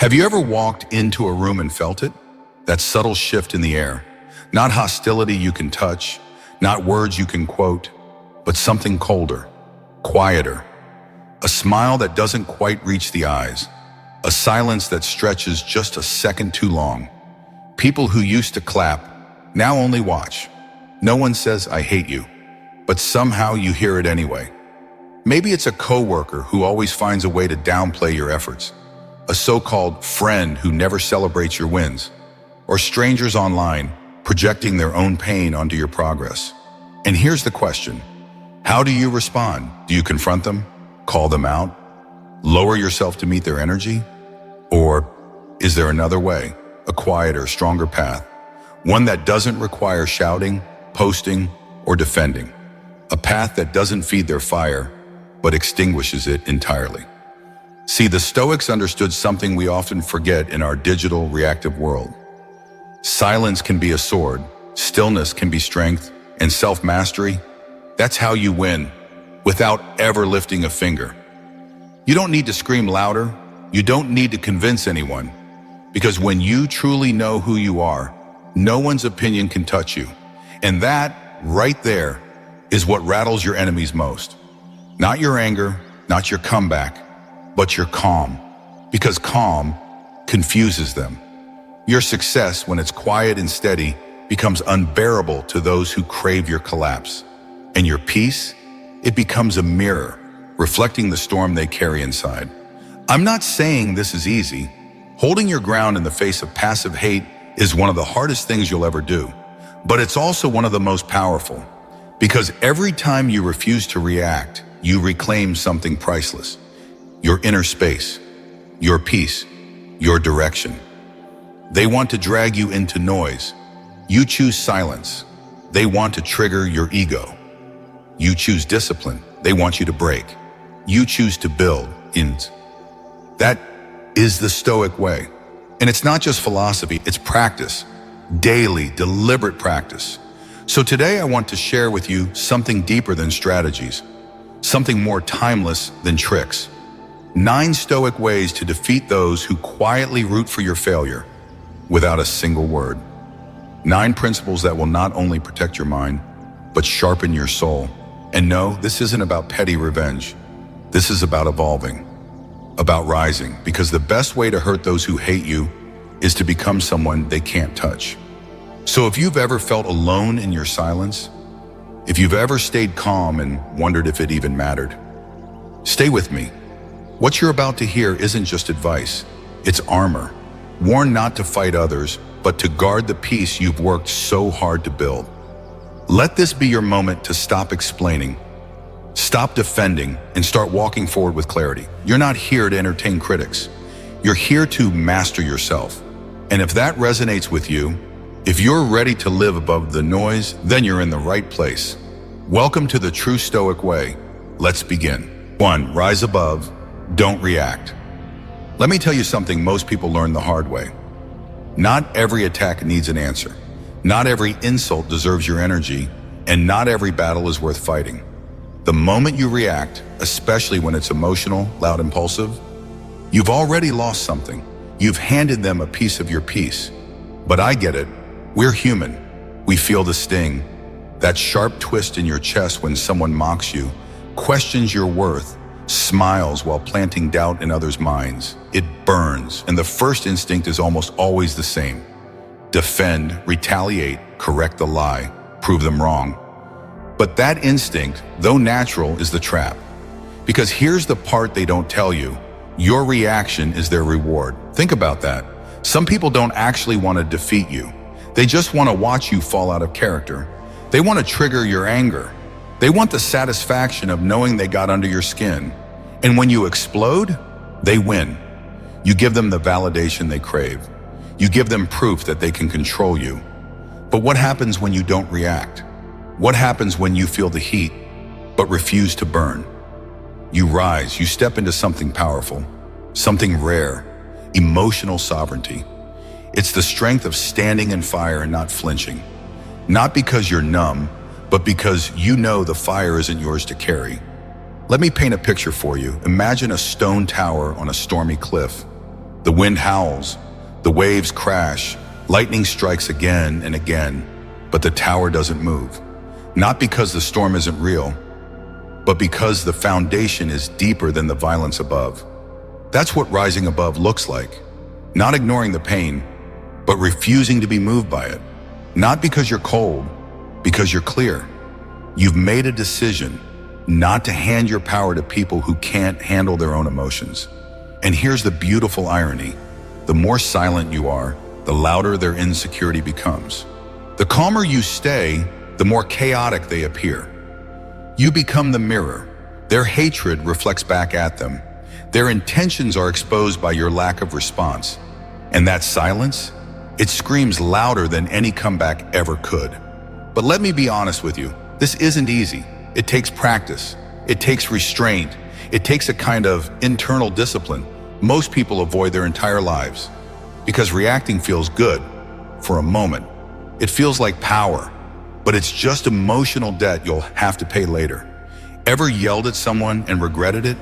Have you ever walked into a room and felt it? That subtle shift in the air. Not hostility you can touch, not words you can quote, but something colder, quieter. A smile that doesn't quite reach the eyes. A silence that stretches just a second too long. People who used to clap, now only watch. No one says, "I hate you," but somehow you hear it anyway. Maybe it's a coworker who always finds a way to downplay your efforts. A so-called friend who never celebrates your wins. Or strangers online projecting their own pain onto your progress. And here's the question. How do you respond? Do you confront them? Call them out? Lower yourself to meet their energy? Or is there another way? A quieter, stronger path? One that doesn't require shouting, posting, or defending. A path that doesn't feed their fire, but extinguishes it entirely. See, the Stoics understood something we often forget in our digital, reactive world. Silence can be a sword, stillness can be strength, and self-mastery, that's how you win, without ever lifting a finger. You don't need to scream louder, you don't need to convince anyone, because when you truly know who you are, no one's opinion can touch you. And that, right there, is what rattles your enemies most. Not your anger, not your comeback, but your calm, because calm confuses them. Your success, when it's quiet and steady, becomes unbearable to those who crave your collapse. And your peace, it becomes a mirror, reflecting the storm they carry inside. I'm not saying this is easy. Holding your ground in the face of passive hate is one of the hardest things you'll ever do. But it's also one of the most powerful, because every time you refuse to react, you reclaim something priceless. Your inner space, your peace, your direction. They want to drag you into noise. You choose silence. They want to trigger your ego. You choose discipline. They want you to break. You choose to build. That is the Stoic way. And it's not just philosophy, it's practice. Daily, deliberate practice. So today I want to share with you something deeper than strategies. Something more timeless than tricks. 9 Stoic ways to defeat those who quietly root for your failure without a single word. 9 principles that will not only protect your mind, but sharpen your soul. And no, this isn't about petty revenge. This is about evolving, about rising, because the best way to hurt those who hate you is to become someone they can't touch. So if you've ever felt alone in your silence, if you've ever stayed calm and wondered if it even mattered, stay with me. What you're about to hear isn't just advice, it's armor, worn not to fight others, but to guard the peace you've worked so hard to build. Let this be your moment to stop explaining, stop defending, and start walking forward with clarity. You're not here to entertain critics. You're here to master yourself. And if that resonates with you, if you're ready to live above the noise, then you're in the right place. Welcome to the true Stoic way. Let's begin. 1. Rise above. Don't react. Let me tell you something most people learn the hard way. Not every attack needs an answer. Not every insult deserves your energy, and not every battle is worth fighting. The moment you react, especially when it's emotional, loud, impulsive, you've already lost something. You've handed them a piece of your peace. But I get it. We're human. We feel the sting. That sharp twist in your chest when someone mocks you, questions your worth, smiles while planting doubt in others' minds. It burns, and the first instinct is almost always the same. Defend, retaliate, correct the lie, prove them wrong. But that instinct, though natural, is the trap. Because here's the part they don't tell you. Your reaction is their reward. Think about that. Some people don't actually want to defeat you. They just want to watch you fall out of character. They want to trigger your anger. They want the satisfaction of knowing they got under your skin. And when you explode, they win. You give them the validation they crave. You give them proof that they can control you. But what happens when you don't react? What happens when you feel the heat, but refuse to burn? You rise, you step into something powerful, something rare, emotional sovereignty. It's the strength of standing in fire and not flinching. Not because you're numb, but because you know the fire isn't yours to carry. Let me paint a picture for you. Imagine a stone tower on a stormy cliff. The wind howls, the waves crash, lightning strikes again and again, but the tower doesn't move. Not because the storm isn't real, but because the foundation is deeper than the violence above. That's what rising above looks like. Not ignoring the pain, but refusing to be moved by it. Not because you're cold, because you're clear. You've made a decision not to hand your power to people who can't handle their own emotions. And here's the beautiful irony. The more silent you are, the louder their insecurity becomes. The calmer you stay, the more chaotic they appear. You become the mirror. Their hatred reflects back at them. Their intentions are exposed by your lack of response. And that silence, it screams louder than any comeback ever could. But let me be honest with you, this isn't easy. It takes practice. It takes restraint. It takes a kind of internal discipline most people avoid their entire lives. Because reacting feels good for a moment. It feels like power, but it's just emotional debt you'll have to pay later. Ever yelled at someone and regretted it?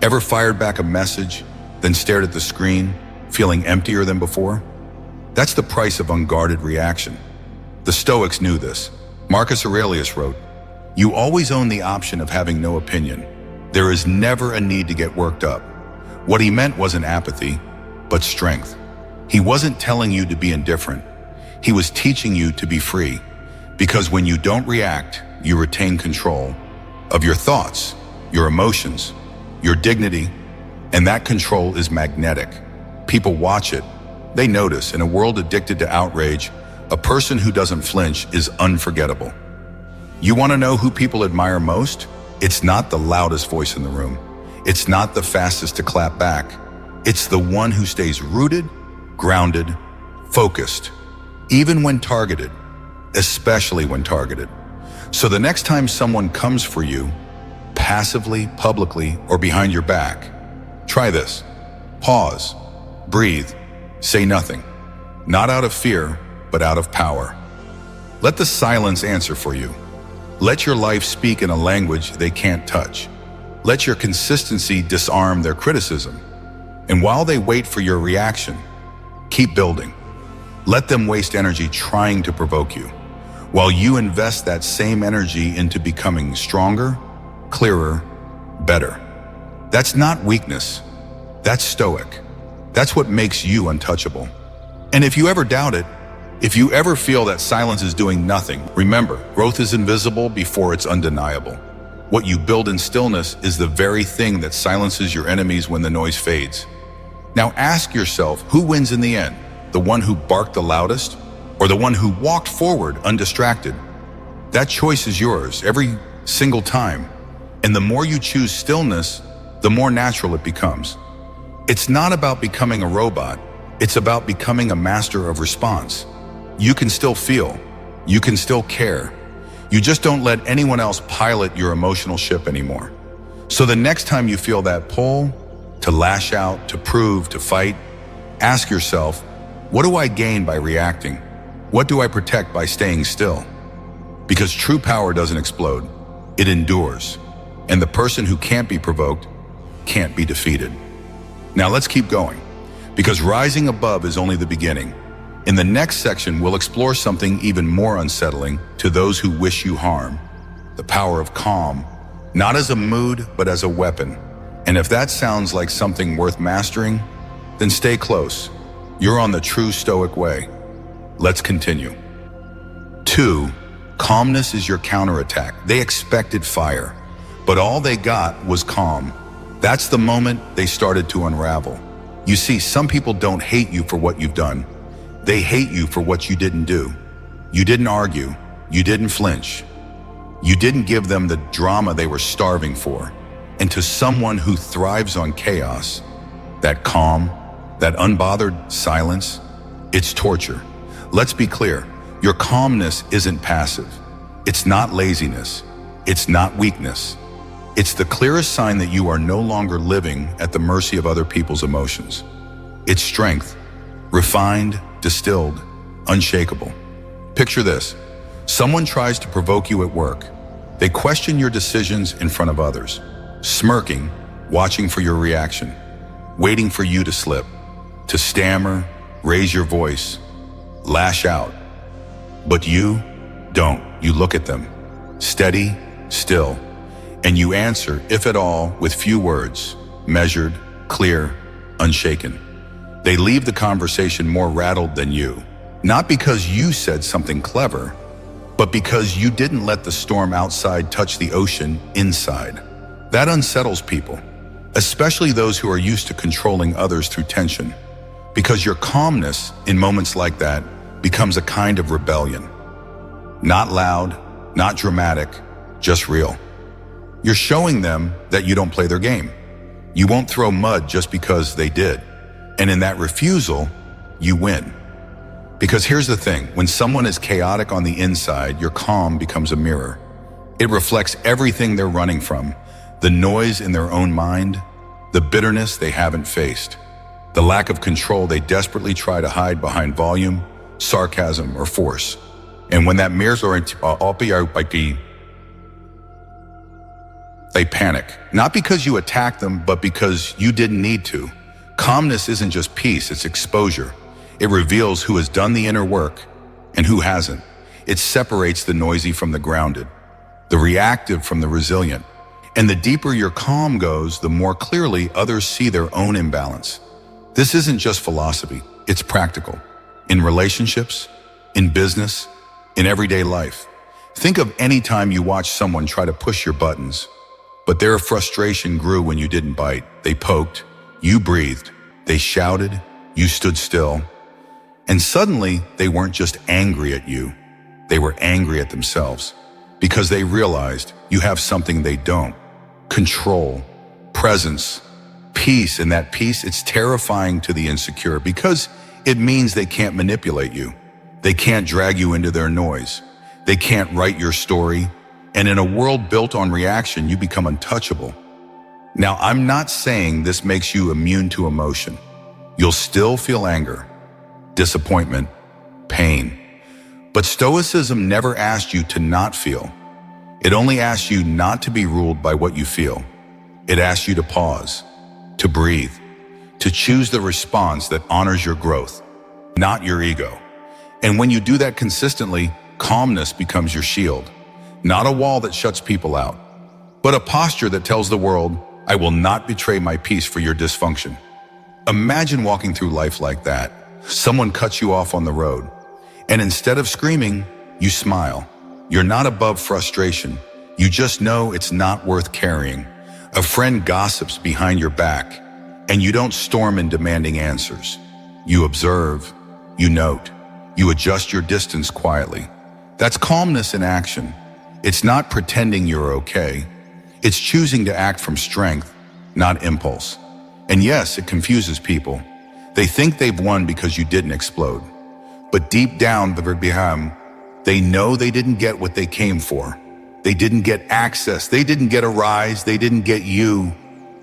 Ever fired back a message, then stared at the screen, feeling emptier than before? That's the price of unguarded reaction. The Stoics knew this. Marcus Aurelius wrote, "You always own the option of having no opinion. There is never a need to get worked up." What he meant wasn't apathy, but strength. He wasn't telling you to be indifferent. He was teaching you to be free. Because when you don't react, you retain control of your thoughts, your emotions, your dignity, and that control is magnetic. People watch it. They notice. In a world addicted to outrage, a person who doesn't flinch is unforgettable. You want to know who people admire most? It's not the loudest voice in the room. It's not the fastest to clap back. It's the one who stays rooted, grounded, focused, even when targeted, especially when targeted. So the next time someone comes for you, passively, publicly, or behind your back, try this. Pause, breathe, say nothing. Not out of fear, but out of power. Let the silence answer for you. Let your life speak in a language they can't touch. Let your consistency disarm their criticism. And while they wait for your reaction, keep building. Let them waste energy trying to provoke you, while you invest that same energy into becoming stronger, clearer, better. That's not weakness. That's stoic. That's what makes you untouchable. And if you ever doubt it, if you ever feel that silence is doing nothing, remember, growth is invisible before it's undeniable. What you build in stillness is the very thing that silences your enemies when the noise fades. Now ask yourself, who wins in the end? The one who barked the loudest, or the one who walked forward undistracted? That choice is yours every single time. And the more you choose stillness, the more natural it becomes. It's not about becoming a robot. It's about becoming a master of response. You can still feel. You can still care. You just don't let anyone else pilot your emotional ship anymore. So the next time you feel that pull, to lash out, to prove, to fight, ask yourself, what do I gain by reacting? What do I protect by staying still? Because true power doesn't explode, it endures. And the person who can't be provoked can't be defeated. Now let's keep going, because rising above is only the beginning. In the next section, we'll explore something even more unsettling to those who wish you harm: the power of calm, not as a mood, but as a weapon. And if that sounds like something worth mastering, then stay close. You're on the true Stoic way. Let's continue. 2. Calmness is your counterattack. They expected fire, but all they got was calm. That's the moment they started to unravel. You see, some people don't hate you for what you've done. They hate you for what you didn't do. You didn't argue. You didn't flinch. You didn't give them the drama they were starving for. And to someone who thrives on chaos, that calm, that unbothered silence, it's torture. Let's be clear, your calmness isn't passive. It's not laziness. It's not weakness. It's the clearest sign that you are no longer living at the mercy of other people's emotions. It's strength, refined, distilled, unshakable. Picture this. Someone tries to provoke you at work. They question your decisions in front of others, smirking, watching for your reaction, waiting for you to slip. to stammer, raise your voice, lash out. But you don't. You look at them, steady, still, and you answer, if at all, with few words, measured, clear, unshaken. They leave the conversation more rattled than you, not because you said something clever, but because you didn't let the storm outside touch the ocean inside. That unsettles people, especially those who are used to controlling others through tension, because your calmness in moments like that becomes a kind of rebellion. Not loud, not dramatic, just real. You're showing them that you don't play their game. You won't throw mud just because they did. And in that refusal, you win. Because here's the thing, when someone is chaotic on the inside, your calm becomes a mirror. It reflects everything they're running from, the noise in their own mind, the bitterness they haven't faced, the lack of control they desperately try to hide behind volume, sarcasm, or force. And when that mirror's they panic, not because you attacked them, but because you didn't need to. Calmness isn't just peace, it's exposure. It reveals who has done the inner work and who hasn't. It separates the noisy from the grounded, the reactive from the resilient. And the deeper your calm goes, the more clearly others see their own imbalance. This isn't just philosophy, it's practical. In relationships, in business, in everyday life. Think of any time you watch someone try to push your buttons, but their frustration grew when you didn't bite. They poked, you breathed, they shouted, you stood still. And suddenly, they weren't just angry at you, they were angry at themselves because they realized you have something they don't. Control, presence, peace. And that peace, it's terrifying to the insecure because it means they can't manipulate you. They can't drag you into their noise. They can't write your story. And in a world built on reaction, you become untouchable. Now, I'm not saying this makes you immune to emotion. You'll still feel anger, disappointment, pain. But Stoicism never asked you to not feel. It only asked you not to be ruled by what you feel. It asked you to pause, to breathe, to choose the response that honors your growth, not your ego. And when you do that consistently, calmness becomes your shield. Not a wall that shuts people out, but a posture that tells the world, I will not betray my peace for your dysfunction. Imagine walking through life like that. Someone cuts you off on the road, and instead of screaming, you smile. You're not above frustration. You just know it's not worth carrying. A friend gossips behind your back, and you don't storm in demanding answers. You observe, you note, you adjust your distance quietly. That's calmness in action. It's not pretending you're okay. It's choosing to act from strength, not impulse. And yes, it confuses people. They think they've won because you didn't explode. But deep down, they know they didn't get what they came for. They didn't get access. They didn't get a rise. They didn't get you.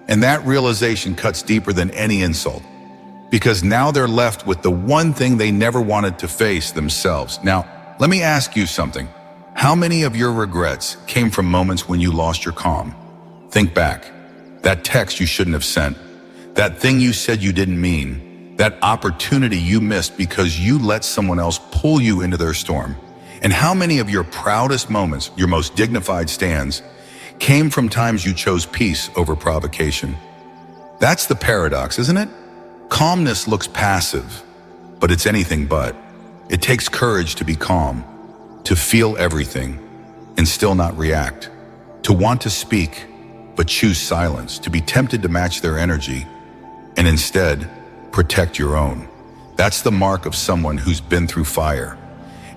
And that realization cuts deeper than any insult. Because now they're left with the one thing they never wanted to face themselves. Now, let me ask you something. How many of your regrets came from moments when you lost your calm? Think back. That text you shouldn't have sent. That thing you said you didn't mean. That opportunity you missed because you let someone else pull you into their storm. And how many of your proudest moments, your most dignified stands, came from times you chose peace over provocation? That's the paradox, isn't it? Calmness looks passive, but it's anything but. It takes courage to be calm, to feel everything and still not react, to want to speak but choose silence, to be tempted to match their energy and instead protect your own. That's the mark of someone who's been through fire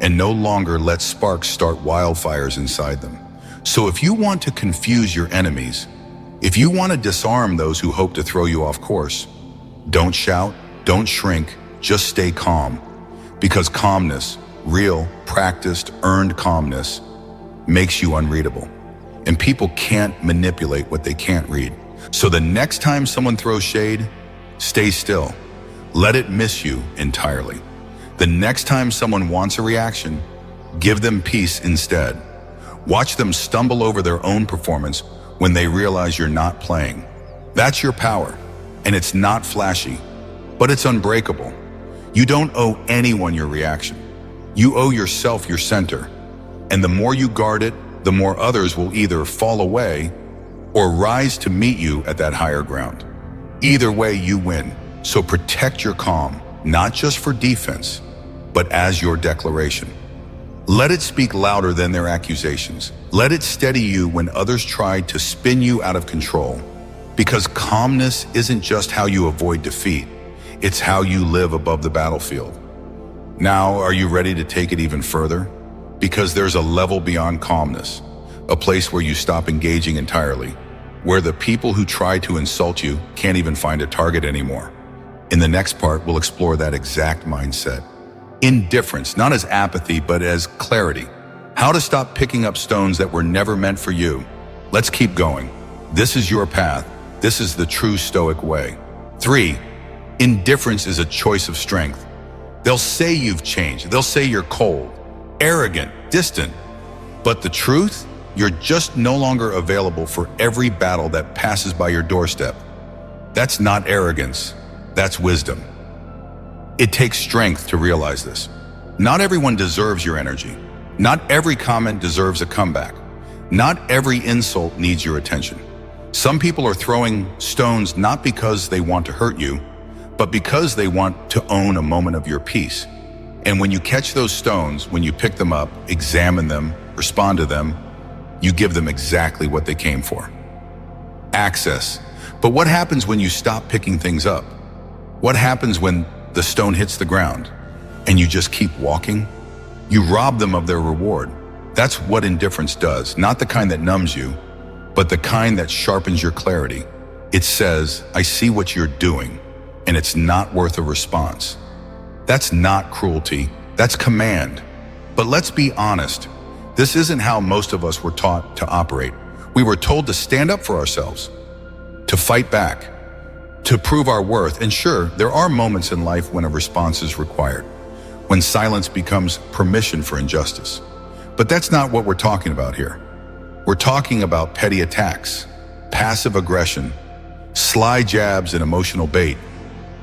and no longer lets sparks start wildfires inside them. So if you want to confuse your enemies, if you want to disarm those who hope to throw you off course, don't shout, don't shrink, just stay calm. Because calmness, real, practiced, earned calmness, makes you unreadable. And people can't manipulate what they can't read. So the next time someone throws shade, stay still. Let it miss you entirely. The next time someone wants a reaction, give them peace instead. Watch them stumble over their own performance when they realize you're not playing. That's your power, and it's not flashy. but it's unbreakable. You don't owe anyone your reaction. You owe yourself your center. And the more you guard it, the more others will either fall away or rise to meet you at that higher ground. Either way, you win. So protect your calm, not just for defense, but as your declaration. Let it speak louder than their accusations. Let it steady you when others try to spin you out of control. Because calmness isn't just how you avoid defeat, it's how you live above the battlefield. Now, are you ready to take it even further? Because there's a level beyond calmness, a place where you stop engaging entirely, where the people who try to insult you can't even find a target anymore. In the next part, we'll explore that exact mindset. Indifference, not as apathy, but as clarity. How to stop picking up stones that were never meant for you. Let's keep going. This is your path. This is the true Stoic way. 3. Indifference is a choice of strength. They'll say you've changed. They'll say you're cold, arrogant, distant. But the truth, you're just no longer available for every battle that passes by your doorstep. That's not arrogance. That's wisdom. It takes strength to realize this. Not everyone deserves your energy. Not every comment deserves a comeback. Not every insult needs your attention. Some people are throwing stones not because they want to hurt you, but because they want to own a moment of your peace. And when you catch those stones, when you pick them up, examine them, respond to them, you give them exactly what they came for. Access. But what happens when you stop picking things up? What happens when the stone hits the ground and you just keep walking? You rob them of their reward. That's what indifference does, not the kind that numbs you, but the kind that sharpens your clarity. It says, I see what you're doing, and it's not worth a response. That's not cruelty, that's command. But let's be honest, this isn't how most of us were taught to operate. We were told to stand up for ourselves, to fight back, to prove our worth. And sure, there are moments in life when a response is required, when silence becomes permission for injustice. But that's not what we're talking about here. We're talking about petty attacks, passive aggression, sly jabs, and emotional bait.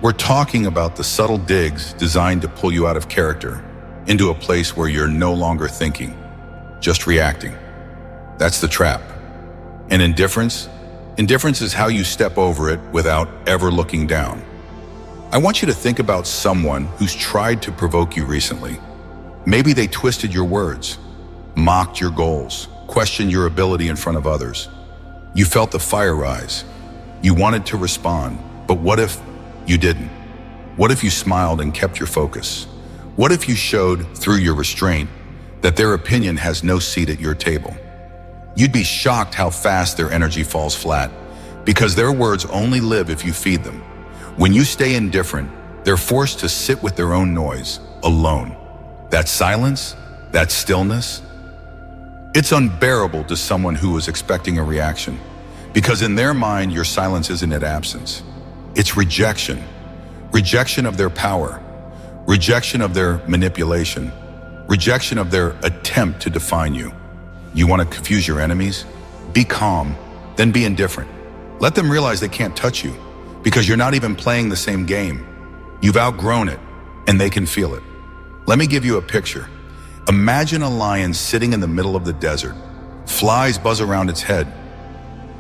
We're talking about the subtle digs designed to pull you out of character, into a place where you're no longer thinking, just reacting. That's the trap. And indifference is how you step over it without ever looking down. I want you to think about someone who's tried to provoke you recently. Maybe they twisted your words, mocked your goals, questioned your ability in front of others. You felt the fire rise. You wanted to respond, but what if you didn't? What if you smiled and kept your focus? What if you showed through your restraint that their opinion has no seat at your table? You'd be shocked how fast their energy falls flat, because their words only live if you feed them. When you stay indifferent, they're forced to sit with their own noise, alone. That silence, that stillness, it's unbearable to someone who is expecting a reaction, because in their mind, your silence isn't an absence. It's rejection. Rejection of their power, rejection of their manipulation, rejection of their attempt to define you. You want to confuse your enemies? Be calm, then be indifferent. Let them realize they can't touch you, because you're not even playing the same game. You've outgrown it, and they can feel it. Let me give you a picture. Imagine a lion sitting in the middle of the desert. Flies buzz around its head.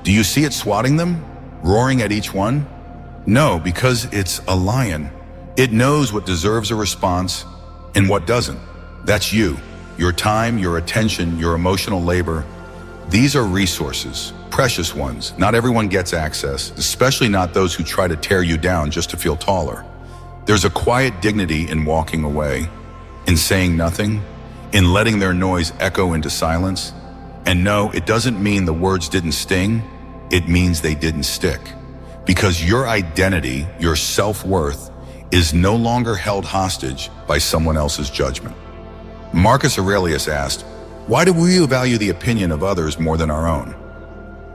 Do you see it swatting them, roaring at each one? No, because it's a lion. It knows what deserves a response and what doesn't. That's you. Your time, your attention, your emotional labor. These are resources, precious ones. Not everyone gets access, especially not those who try to tear you down just to feel taller. There's a quiet dignity in walking away, in saying nothing, in letting their noise echo into silence. And no, it doesn't mean the words didn't sting. It means they didn't stick. Because your identity, your self-worth, is no longer held hostage by someone else's judgment. Marcus Aurelius asked, why do we value the opinion of others more than our own?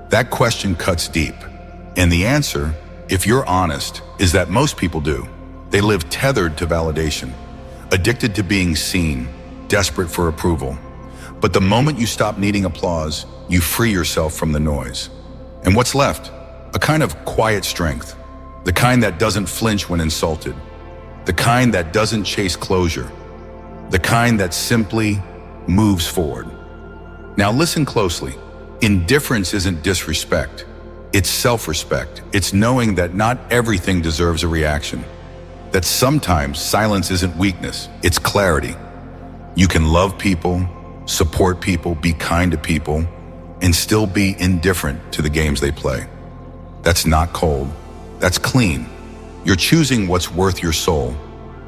That question cuts deep. And the answer, if you're honest, is that most people do. They live tethered to validation, addicted to being seen, desperate for approval. But the moment you stop needing applause, you free yourself from the noise. And what's left? A kind of quiet strength, the kind that doesn't flinch when insulted, the kind that doesn't chase closure, the kind that simply moves forward. Now listen closely. Indifference isn't disrespect. It's self-respect. It's knowing that not everything deserves a reaction. That sometimes silence isn't weakness, it's clarity. You can love people, support people, be kind to people, and still be indifferent to the games they play. That's not cold, that's clean. You're choosing what's worth your soul.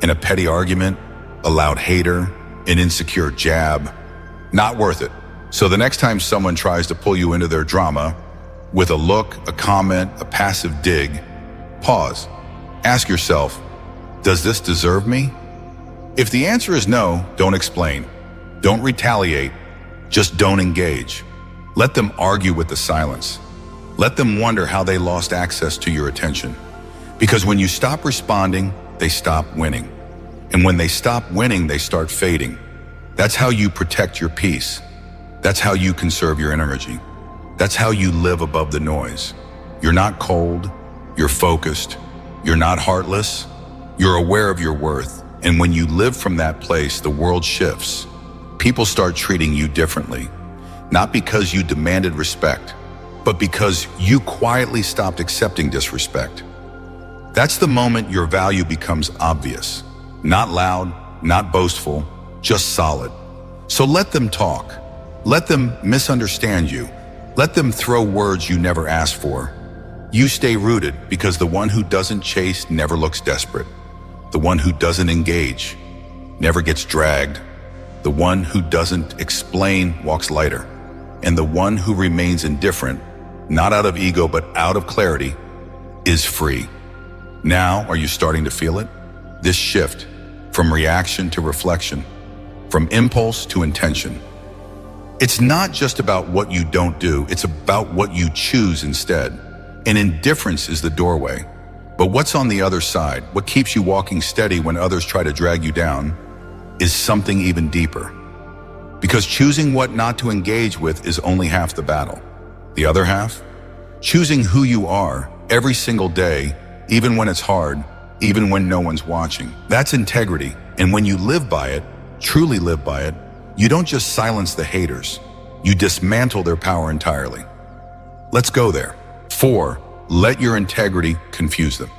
In a petty argument, a loud hater, an insecure jab, not worth it. So the next time someone tries to pull you into their drama, with a look, a comment, a passive dig, pause. Ask yourself, does this deserve me? If the answer is no, don't explain. Don't retaliate. Just don't engage. Let them argue with the silence. Let them wonder how they lost access to your attention. Because when you stop responding, they stop winning. And when they stop winning, they start fading. That's how you protect your peace. That's how you conserve your energy. That's how you live above the noise. You're not cold, you're focused, you're not heartless, you're aware of your worth. And when you live from that place, the world shifts. People start treating you differently, not because you demanded respect, but because you quietly stopped accepting disrespect. That's the moment your value becomes obvious. Not loud, not boastful, just solid. So let them talk. Let them misunderstand you. Let them throw words you never asked for. You stay rooted because the one who doesn't chase never looks desperate. The one who doesn't engage never gets dragged. The one who doesn't explain walks lighter. And the one who remains indifferent, not out of ego but out of clarity, is free. Now, are you starting to feel it? This shift from reaction to reflection, from impulse to intention. It's not just about what you don't do, it's about what you choose instead. And indifference is the doorway. But what's on the other side, what keeps you walking steady when others try to drag you down, is something even deeper. Because choosing what not to engage with is only half the battle. The other half? Choosing who you are every single day, even when it's hard, even when no one's watching. That's integrity. And when you live by it, truly live by it, you don't just silence the haters, you dismantle their power entirely. Let's go there. 4, let your integrity confuse them.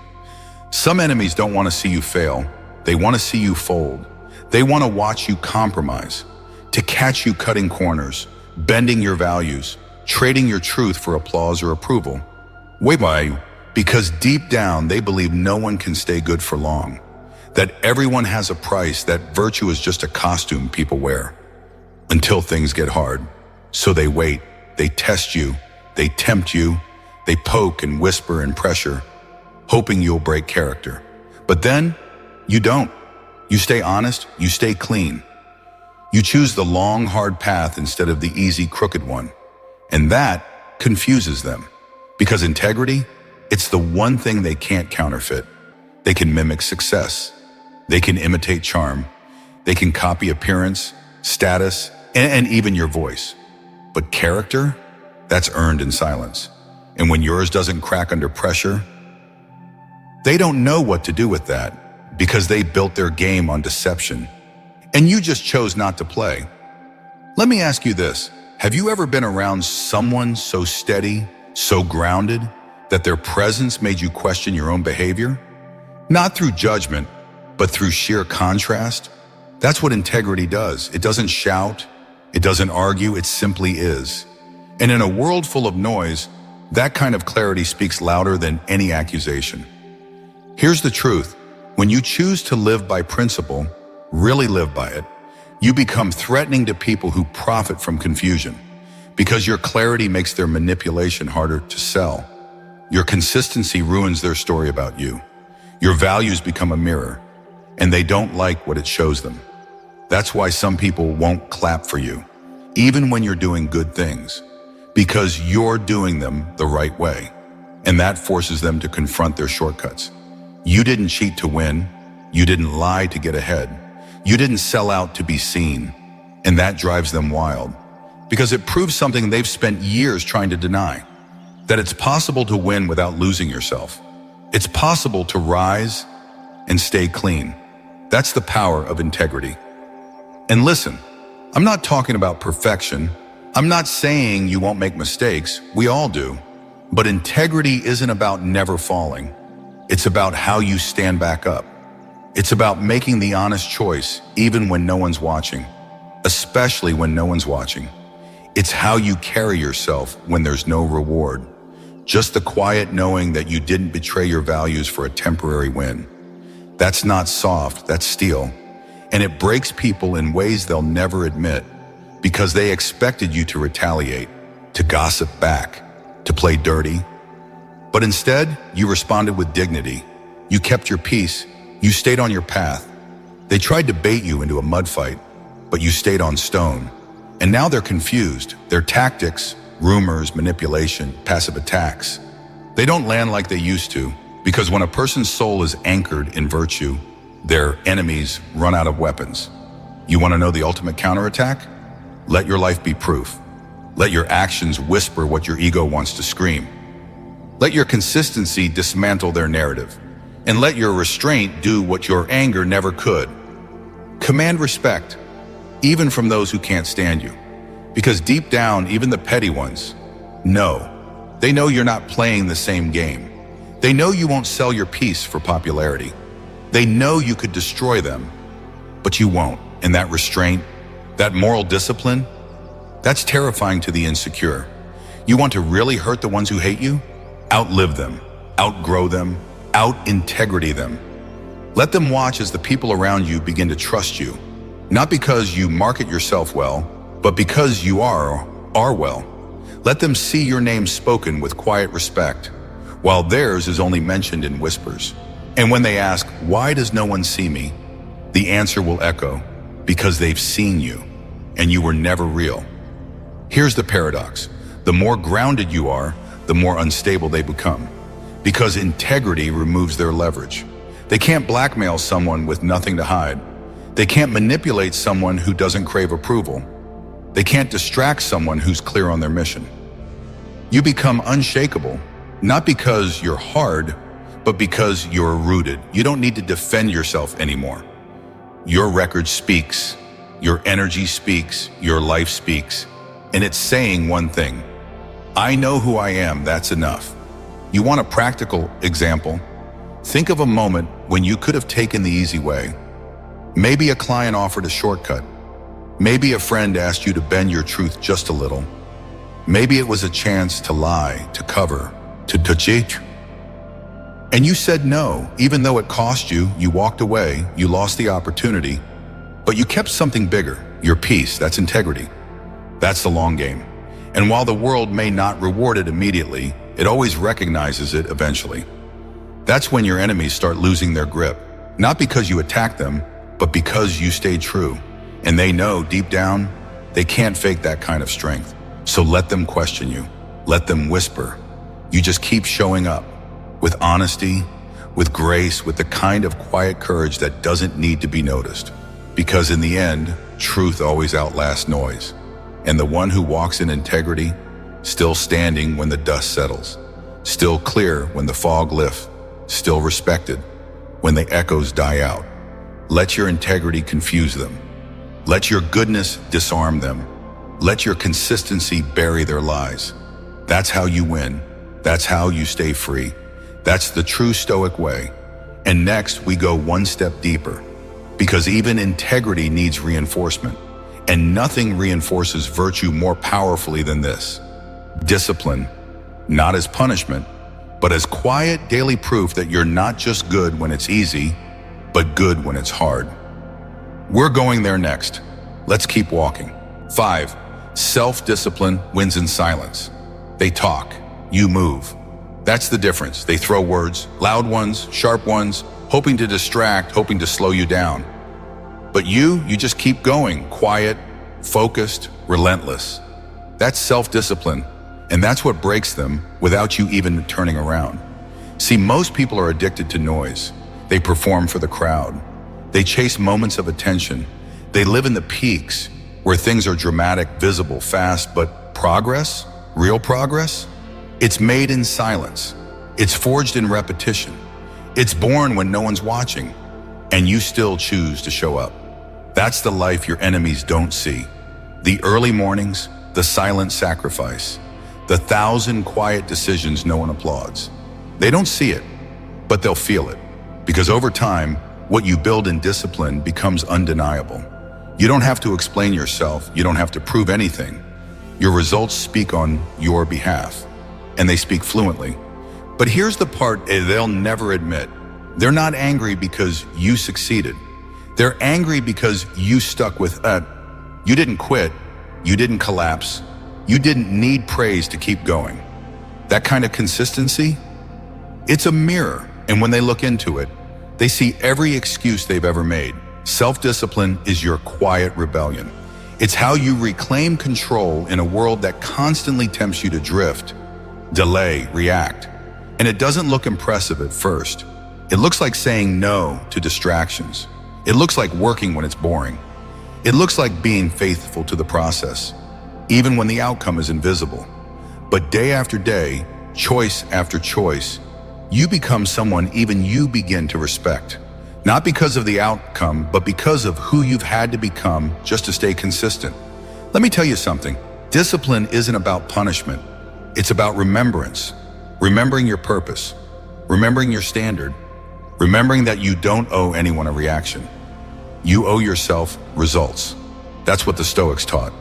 Some enemies don't want to see you fail. They want to see you fold. They want to watch you compromise, to catch you cutting corners, bending your values, trading your truth for applause or approval. Why? Because deep down, they believe no one can stay good for long, that everyone has a price, that virtue is just a costume people wear. Until things get hard. So they wait, they test you, they tempt you, they poke and whisper and pressure, hoping you'll break character. But then, you don't. You stay honest, you stay clean. You choose the long, hard path instead of the easy, crooked one. And that confuses them. Because integrity, it's the one thing they can't counterfeit. They can mimic success. They can imitate charm. They can copy appearance, status, and even your voice. But character, that's earned in silence. And when yours doesn't crack under pressure, they don't know what to do with that because they built their game on deception. And you just chose not to play. Let me ask you this. Have you ever been around someone so steady, so grounded, that their presence made you question your own behavior? Not through judgment, but through sheer contrast? That's what integrity does. It doesn't shout, it doesn't argue, it simply is. And in a world full of noise, that kind of clarity speaks louder than any accusation. Here's the truth. When you choose to live by principle, really live by it, you become threatening to people who profit from confusion, because your clarity makes their manipulation harder to sell. Your consistency ruins their story about you. Your values become a mirror, and they don't like what it shows them. That's why some people won't clap for you, even when you're doing good things, because you're doing them the right way, and that forces them to confront their shortcuts. You didn't cheat to win. You didn't lie to get ahead. You didn't sell out to be seen, and that drives them wild, because it proves something they've spent years trying to deny, that it's possible to win without losing yourself. It's possible to rise and stay clean. That's the power of integrity. And listen, I'm not talking about perfection. I'm not saying you won't make mistakes. We all do. But integrity isn't about never falling. It's about how you stand back up. It's about making the honest choice even when no one's watching, especially when no one's watching. It's how you carry yourself when there's no reward. Just the quiet knowing that you didn't betray your values for a temporary win. That's not soft, that's steel. And it breaks people in ways they'll never admit because they expected you to retaliate, to gossip back, to play dirty. But instead, you responded with dignity. You kept your peace. You stayed on your path. They tried to bait you into a mud fight, but you stayed on stone. And now they're confused. Their tactics, rumors, manipulation, passive attacks, they don't land like they used to, because when a person's soul is anchored in virtue, their enemies run out of weapons. You want to know the ultimate counterattack? Let your life be proof. Let your actions whisper what your ego wants to scream. Let your consistency dismantle their narrative. And let your restraint do what your anger never could. Command respect, even from those who can't stand you. Because deep down, even the petty ones know. They know you're not playing the same game. They know you won't sell your peace for popularity. They know you could destroy them, but you won't. And that restraint, that moral discipline, that's terrifying to the insecure. You want to really hurt the ones who hate you? Outlive them, outgrow them, out-integrity them. Let them watch as the people around you begin to trust you, not because you market yourself well, but because you are well. Let them see your name spoken with quiet respect, while theirs is only mentioned in whispers. And when they ask, why does no one see me? The answer will echo, because they've seen you, and you were never real. Here's the paradox. The more grounded you are, the more unstable they become, because integrity removes their leverage. They can't blackmail someone with nothing to hide. They can't manipulate someone who doesn't crave approval. They can't distract someone who's clear on their mission. You become unshakable, not because you're hard, but because you're rooted. You don't need to defend yourself anymore. Your record speaks, your energy speaks, your life speaks, and it's saying one thing: I know who I am, that's enough. You want a practical example? Think of a moment when you could have taken the easy way. Maybe a client offered a shortcut. Maybe a friend asked you to bend your truth just a little. Maybe it was a chance to lie, to cover, to cheat. And you said no, even though it cost you. You walked away, you lost the opportunity, but you kept something bigger, your peace. That's integrity. That's the long game. And while the world may not reward it immediately, it always recognizes it eventually. That's when your enemies start losing their grip, not because you attacked them, but because you stayed true. And they know deep down, they can't fake that kind of strength. So let them question you. Let them whisper. You just keep showing up with honesty, with grace, with the kind of quiet courage that doesn't need to be noticed. Because in the end, truth always outlasts noise. And the one who walks in integrity, still standing when the dust settles, still clear when the fog lifts, still respected when the echoes die out. Let your integrity confuse them. Let your goodness disarm them. Let your consistency bury their lies. That's how you win. That's how you stay free. That's the true Stoic way. And next, we go one step deeper, because even integrity needs reinforcement. And nothing reinforces virtue more powerfully than this. Discipline, not as punishment, but as quiet daily proof that you're not just good when it's easy, but good when it's hard. We're going there next. Let's keep walking. 5. Self-discipline wins in silence. They talk, you move. That's the difference. They throw words, loud ones, sharp ones, hoping to distract, hoping to slow you down. But you just keep going, quiet, focused, relentless. That's self-discipline, and that's what breaks them without you even turning around. See, most people are addicted to noise. They perform for the crowd. They chase moments of attention. They live in the peaks where things are dramatic, visible, fast, but progress, real progress, it's made in silence. It's forged in repetition. It's born when no one's watching, and you still choose to show up. That's the life your enemies don't see. The early mornings, the silent sacrifice, the 1,000 quiet decisions no one applauds. They don't see it, but they'll feel it. Because over time, what you build in discipline becomes undeniable. You don't have to explain yourself. You don't have to prove anything. Your results speak on your behalf, and they speak fluently. But here's the part they'll never admit. They're not angry because you succeeded. They're angry because you stuck with it. You didn't quit. You didn't collapse. You didn't need praise to keep going. That kind of consistency, it's a mirror, and when they look into it, they see every excuse they've ever made. Self-discipline is your quiet rebellion. It's how you reclaim control in a world that constantly tempts you to drift, delay, react. And it doesn't look impressive at first. It looks like saying no to distractions. It looks like working when it's boring. It looks like being faithful to the process, even when the outcome is invisible. But day after day, choice after choice, you become someone even you begin to respect. Not because of the outcome, but because of who you've had to become just to stay consistent. Let me tell you something. Discipline isn't about punishment. It's about remembrance. Remembering your purpose. Remembering your standard. Remembering that you don't owe anyone a reaction. You owe yourself results. That's what the Stoics taught.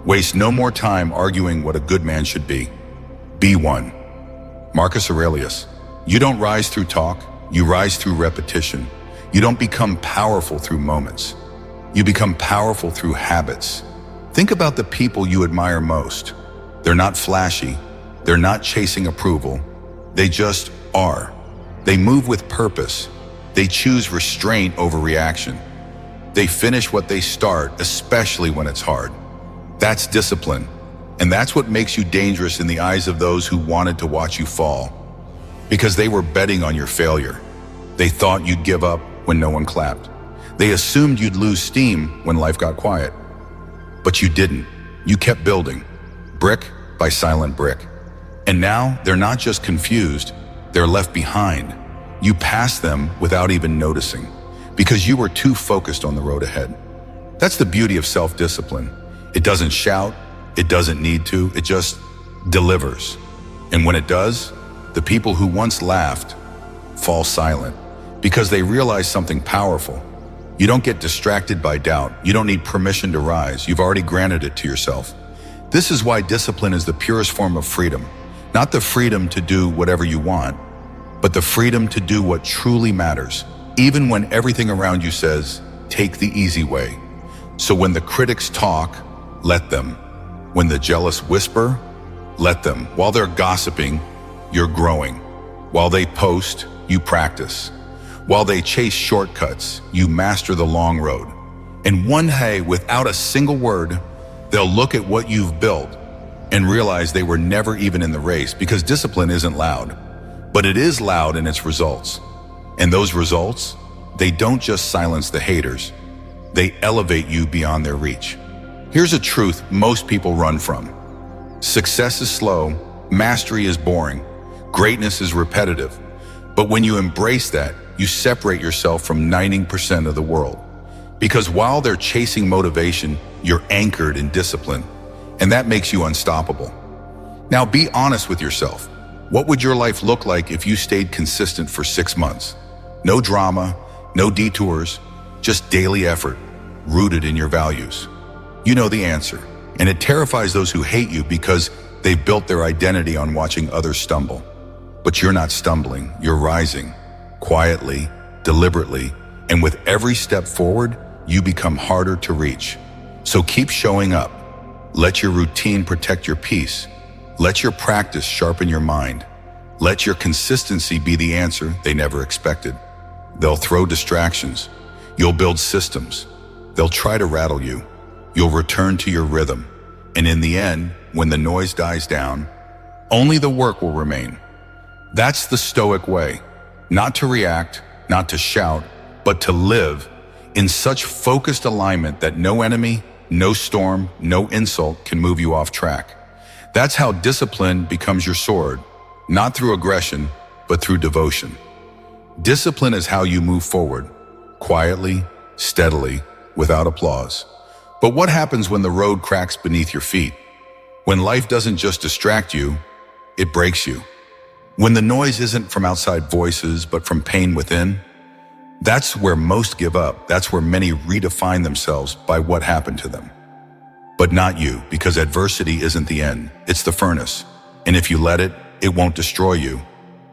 Waste no more time arguing what a good man should be. Be one. Marcus Aurelius. You don't rise through talk, you rise through repetition. You don't become powerful through moments. You become powerful through habits. Think about the people you admire most. They're not flashy. They're not chasing approval. They just are. They move with purpose. They choose restraint over reaction. They finish what they start, especially when it's hard. That's discipline. And that's what makes you dangerous in the eyes of those who wanted to watch you fall. Because they were betting on your failure. They thought you'd give up when no one clapped. They assumed you'd lose steam when life got quiet. But you didn't. You kept building, brick by silent brick. And now they're not just confused, they're left behind. You passed them without even noticing, because you were too focused on the road ahead. That's the beauty of self-discipline. It doesn't shout, it doesn't need to, it just delivers. And when it does, the people who once laughed fall silent because they realize something powerful. You don't get distracted by doubt. You don't need permission to rise. You've already granted it to yourself. This is why discipline is the purest form of freedom. Not the freedom to do whatever you want, but the freedom to do what truly matters, even when everything around you says, take the easy way. So when the critics talk, let them. When the jealous whisper, let them. While they're gossiping, you're growing. While they post, you practice. While they chase shortcuts, you master the long road. And one day, without a single word, they'll look at what you've built and realize they were never even in the race, because discipline isn't loud, but it is loud in its results. And those results, they don't just silence the haters, they elevate you beyond their reach. Here's a truth most people run from. Success is slow, mastery is boring, greatness is repetitive. But when you embrace that, you separate yourself from 90% of the world. Because while they're chasing motivation, you're anchored in discipline, and that makes you unstoppable. Now be honest with yourself. What would your life look like if you stayed consistent for 6 months? No drama, no detours, just daily effort, rooted in your values. You know the answer, and it terrifies those who hate you because they've built their identity on watching others stumble. But you're not stumbling, you're rising, quietly, deliberately, and with every step forward, you become harder to reach. So keep showing up. Let your routine protect your peace. Let your practice sharpen your mind. Let your consistency be the answer they never expected. They'll throw distractions. You'll build systems. They'll try to rattle you. You'll return to your rhythm. And in the end, when the noise dies down, only the work will remain. That's the Stoic way. Not to react, not to shout, but to live in such focused alignment that no enemy, no storm, no insult can move you off track. That's how discipline becomes your sword, not through aggression, but through devotion. Discipline is how you move forward, quietly, steadily, without applause. But what happens when the road cracks beneath your feet? When life doesn't just distract you, it breaks you. When the noise isn't from outside voices, but from pain within? That's where most give up. That's where many redefine themselves by what happened to them. But not you, because adversity isn't the end. It's the furnace. And if you let it, it won't destroy you.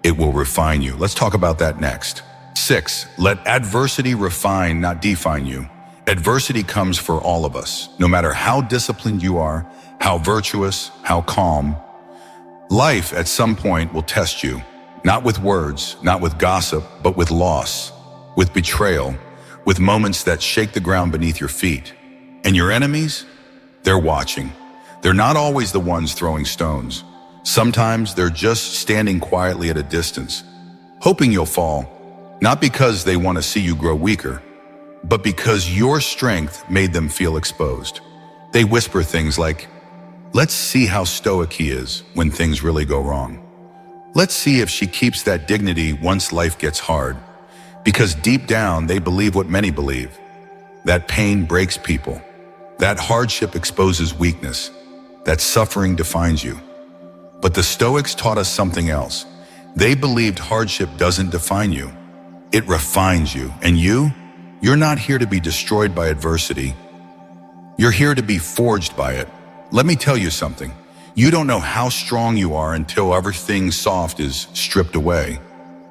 It will refine you. Let's talk about that next. 6. Let adversity refine, not define you. Adversity comes for all of us, no matter how disciplined you are, how virtuous, how calm. Life at some point will test you, not with words, not with gossip, but with loss, with betrayal, with moments that shake the ground beneath your feet. And your enemies? They're watching. They're not always the ones throwing stones. Sometimes they're just standing quietly at a distance, hoping you'll fall, not because they want to see you grow weaker, but because your strength made them feel exposed. They whisper things like, "Let's see how stoic he is when things really go wrong. Let's see if she keeps that dignity once life gets hard." Because deep down, they believe what many believe, that pain breaks people, that hardship exposes weakness, that suffering defines you. But the Stoics taught us something else. They believed hardship doesn't define you. It refines you. And you're not here to be destroyed by adversity. You're here to be forged by it. Let me tell you something. You don't know how strong you are until everything soft is stripped away,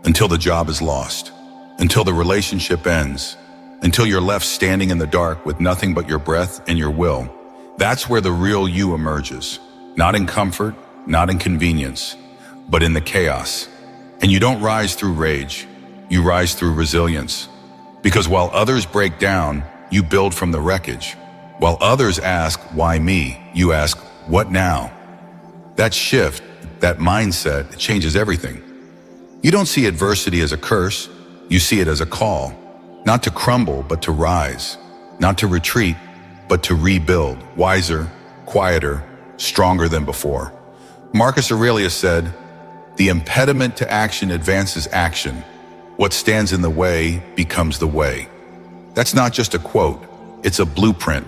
until the job is lost, until the relationship ends, until you're left standing in the dark with nothing but your breath and your will. That's where the real you emerges. Not in comfort, not in convenience, but in the chaos. And you don't rise through rage, you rise through resilience. Because while others break down, you build from the wreckage. While others ask, "Why me?" you ask, "What now?" That shift, that mindset, it changes everything. You don't see adversity as a curse, you see it as a call, not to crumble, but to rise, not to retreat, but to rebuild, wiser, quieter, stronger than before. Marcus Aurelius said, "The impediment to action advances action. What stands in the way becomes the way." That's not just a quote, it's a blueprint.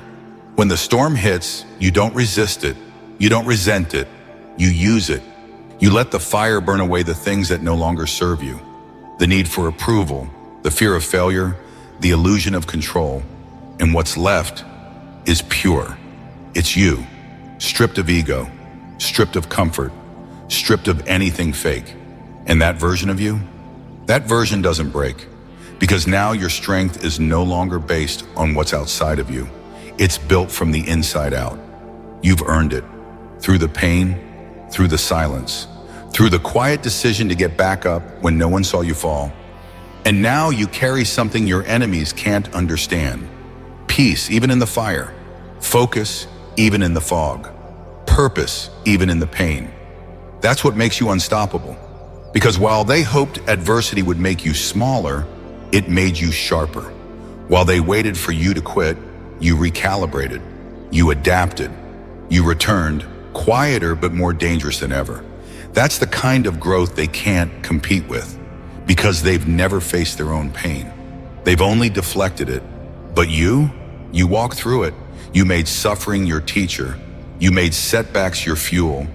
When the storm hits, you don't resist it, you don't resent it, you use it. You let the fire burn away the things that no longer serve you. The need for approval, the fear of failure, the illusion of control. And what's left is pure. It's you, stripped of ego, stripped of comfort, stripped of anything fake. And that version of you? That version doesn't break, because now your strength is no longer based on what's outside of you. It's built from the inside out. You've earned it, through the pain, through the silence, through the quiet decision to get back up when no one saw you fall. And now you carry something your enemies can't understand. Peace, even in the fire. Focus, even in the fog. Purpose, even in the pain. That's what makes you unstoppable. Because while they hoped adversity would make you smaller, it made you sharper. While they waited for you to quit, you recalibrated, you adapted, you returned, quieter but more dangerous than ever. That's the kind of growth they can't compete with, because they've never faced their own pain. They've only deflected it. But you walked through it. You made suffering your teacher. You made setbacks your fuel.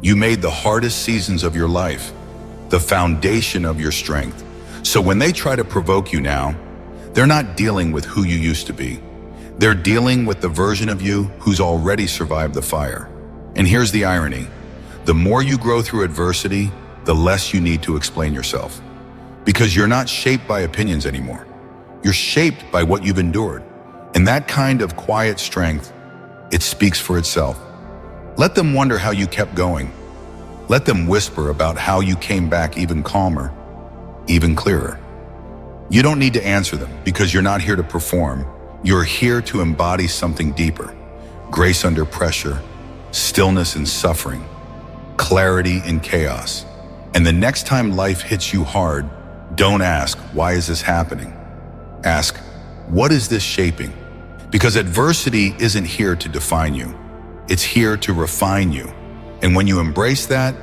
You made the hardest seasons of your life the foundation of your strength. So when they try to provoke you now, they're not dealing with who you used to be. They're dealing with the version of you who's already survived the fire. And here's the irony. The more you grow through adversity, the less you need to explain yourself. Because you're not shaped by opinions anymore. You're shaped by what you've endured. And that kind of quiet strength, it speaks for itself. Let them wonder how you kept going. Let them whisper about how you came back even calmer, even clearer. You don't need to answer them, because you're not here to perform. You're here to embody something deeper. Grace under pressure, stillness in suffering, clarity in chaos. And the next time life hits you hard, don't ask, "Why is this happening?" Ask, "What is this shaping?" Because adversity isn't here to define you. It's here to refine you. And when you embrace that,